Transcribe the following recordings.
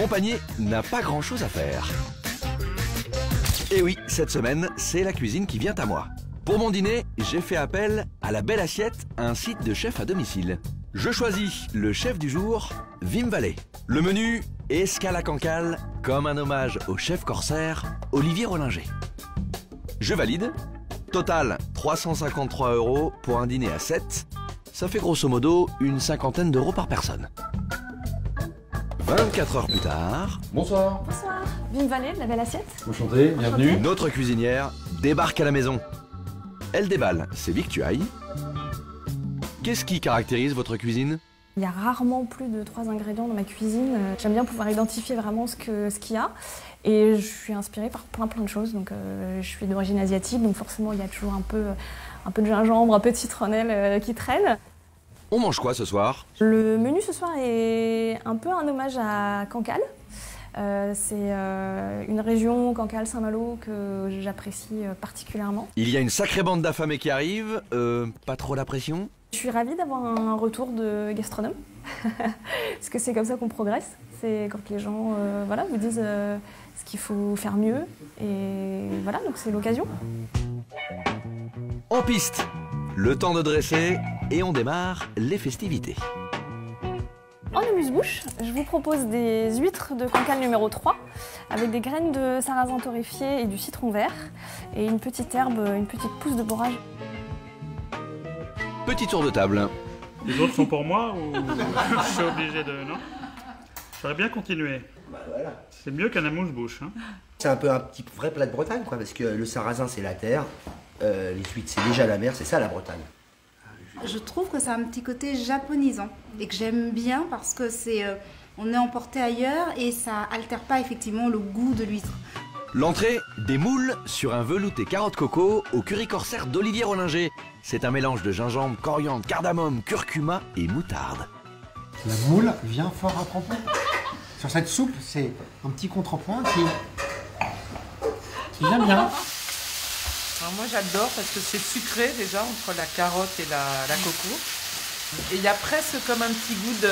Mon panier n'a pas grand-chose à faire. Et oui, cette semaine, c'est la cuisine qui vient à moi. Pour mon dîner, j'ai fait appel à La Belle Assiette, un site de chef à domicile. Je choisis le chef du jour, Wim Vallée. Le menu, escale à Cancale, comme un hommage au chef corsaire, Olivier Rollinger. Je valide. Total, 353 € pour un dîner à 7. Ça fait grosso modo une cinquantaine d'euros par personne. 24 heures plus tard... Bonsoir. Bonsoir. Wim Vallée de La Belle Assiette. Enchanté, bienvenue. Notre cuisinière débarque à la maison. Elle déballe ses victuailles. Qu'est-ce qui caractérise votre cuisine? Il y a rarement plus de 3 ingrédients dans ma cuisine. J'aime bien pouvoir identifier vraiment ce qu'il y a. Et je suis inspirée par plein de choses. Donc, je suis d'origine asiatique, donc forcément il y a toujours un peu de gingembre, un peu de citronnelle qui traîne. On mange quoi ce soir? Le menu ce soir est un peu un hommage à Cancale. C'est une région, Cancale-Saint-Malo, que j'apprécie particulièrement. Il y a une sacrée bande d'affamés qui arrive. Pas trop la pression? Je suis ravie d'avoir un retour de gastronome, parce que c'est comme ça qu'on progresse. C'est quand les gens voilà, vous disent ce qu'il faut faire mieux, et voilà, donc c'est l'occasion. En piste, le temps de dresser, et on démarre les festivités. En amuse-bouche, je vous propose des huîtres de Cancale numéro 3, avec des graines de sarrasin torréfié et du citron vert, et une petite herbe, une petite pousse de borage. Petit tour de table. Les autres sont pour moi ou je suis obligé de... Non? J'aurais bien continué. Bah voilà. C'est mieux qu'un amuse-bouche. Hein. C'est un peu un petit vrai plat de Bretagne, quoi, parce que le sarrasin c'est la terre, les huîtres c'est déjà la mer, c'est ça la Bretagne. Je trouve que ça a un petit côté japonisant et que j'aime bien parce que on est emporté ailleurs et ça altère pas effectivement le goût de l'huître. L'entrée, des moules sur un velouté carotte coco au curry corsaire d'Olivier Rollinger. C'est un mélange de gingembre, coriandre, cardamome, curcuma et moutarde. La moule vient fort à propos. Sur cette soupe, c'est un petit contrepoint qui vient bien. Alors moi j'adore parce que c'est sucré déjà entre la carotte et la coco. Et il y a presque comme un petit goût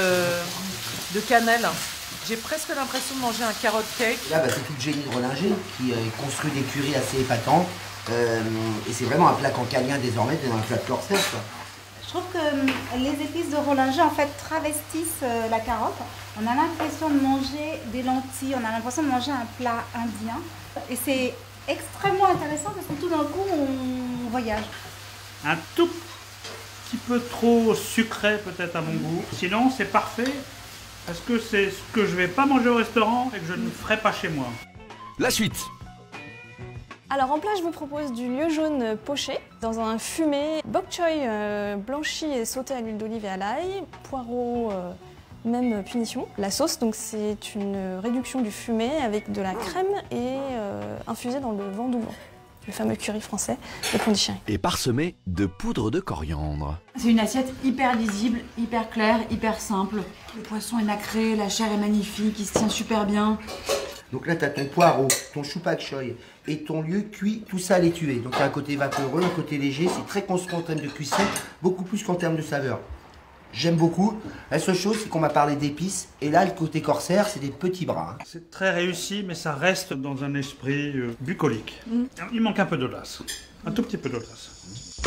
de cannelle. J'ai presque l'impression de manger un carotte cake. Là c'est tout le génie de Rollinger qui construit des currys assez épatants. Et c'est vraiment un plat cancalien désormais, c'est un plat de corsaire, quoi. Je trouve que les épices de Rollinger en fait travestissent la carotte. On a l'impression de manger des lentilles, on a l'impression de manger un plat indien. Et c'est extrêmement intéressant parce que tout d'un coup on voyage. Un tout petit peu trop sucré peut-être à mon goût. Sinon c'est parfait parce que c'est ce que je vais pas manger au restaurant et que je ne ferai pas chez moi. La suite. Alors en plat, je vous propose du lieu jaune poché dans un fumé, bok choy blanchi et sauté à l'huile d'olive et à l'ail, poireaux même punition. La sauce, donc c'est une réduction du fumé avec de la crème et infusée dans le vin doublon, le fameux curry français de Pondichéry. Et parsemé de poudre de coriandre. C'est une assiette hyper lisible, hyper claire, hyper simple. Le poisson est nacré, la chair est magnifique, il se tient super bien. Donc là, tu as ton poireau, ton chou pak choy et ton lieu cuit, tout ça à l'étuvée. Donc tu as un côté vaporeux, un côté léger, c'est très construit en termes de cuisson, beaucoup plus qu'en termes de saveur. J'aime beaucoup. La seule chose, c'est qu'on m'a parlé d'épices, et là, le côté corsaire, c'est des petits bras. Hein. C'est très réussi mais ça reste dans un esprit bucolique. Il manque un peu d'audace, un tout petit peu d'audace.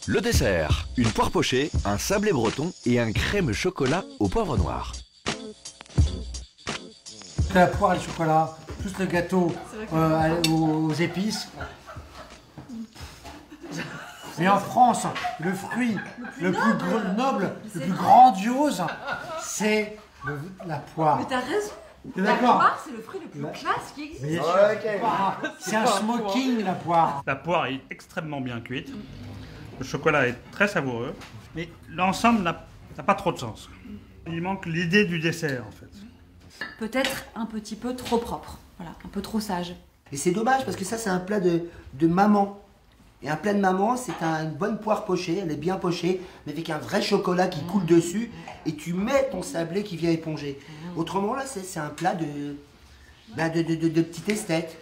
Le dessert, une poire pochée, un sablé breton et un crème chocolat au poivre noir. La poire et le chocolat, plus le gâteau aux épices. Mais en France, le fruit le plus noble, le plus grandiose, c'est la poire. Mais t'as raison. T'es La d'accord? poire, c'est le fruit le plus classe qui existe. Bien sûr. C'est un smoking, la poire. La poire est extrêmement bien cuite. Le chocolat est très savoureux. Mais l'ensemble n'a pas trop de sens. Il manque l'idée du dessert en fait. Peut-être un petit peu trop propre, voilà, un peu trop sage. Et c'est dommage parce que ça, c'est un plat de maman. Et un plat de maman, c'est une bonne poire pochée, elle est bien pochée, mais avec un vrai chocolat qui coule dessus, et tu mets ton sablé qui vient éponger. Autrement, là, c'est un plat de petite esthète.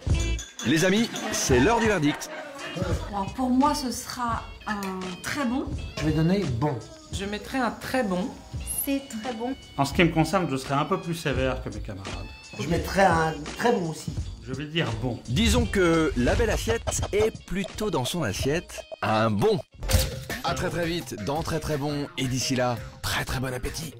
Les amis, c'est l'heure du verdict. Alors pour moi, ce sera un très bon. Je vais donner bon. Je mettrai un très bon. épicé, très bon. En ce qui me concerne, je serai un peu plus sévère que mes camarades. Je mettrais un très bon aussi. Je vais dire bon. Disons que la belle assiette est plutôt dans son assiette un bon. À très vite dans Très Très Bon et d'ici là, très très bon appétit.